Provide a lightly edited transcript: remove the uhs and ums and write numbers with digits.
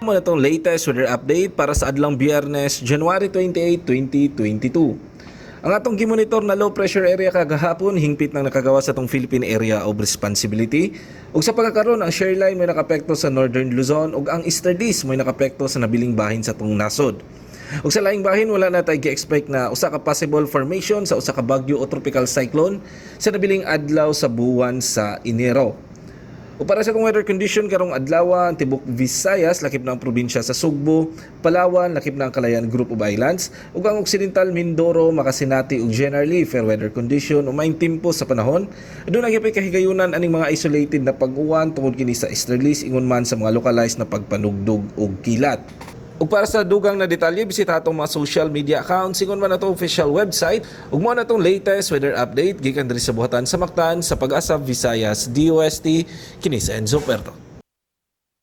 Mo na itong latest weather update para sa adlang Biyernes, January 28, 2022. Ang atong gimonitor na low pressure area kagahapon hingpit nang nakagawa sa itong Philippine Area of Responsibility. Ug sa pagkakaroon, ang shoreline may nakapekto sa Northern Luzon ug ang easterlies may nakapekto sa nabiling bahin sa itong nasod. Ug sa laing bahin, wala na tayo gi-expect na usa ka possible formation sa usa ka bagyo o tropical cyclone sa nabiling adlaw sa buwan sa Enero. O para sa itong weather condition karong adlaw, ang tibok Visayas lakip na ang probinsya sa Sugbo, Palawan lakip na ang Calayan Group of Islands, ug ang Occidental Mindoro, Makasinati ug generally fair weather condition o maayong tempo sa panahon. Doon ang gipay kahigayunan aning mga isolated na pag-uwan tungod kini sa easterlies ingon man sa mga localized na pagpanugdog ug kilat. Ug para sa dugang na detalye, bisita atong mga social media accounts, ingon man atong official website, ug mo na itong latest weather update gikan diri sa buhatan sa Mactan sa Pag-asa Visayas DOST kini sa Enzo Puerto.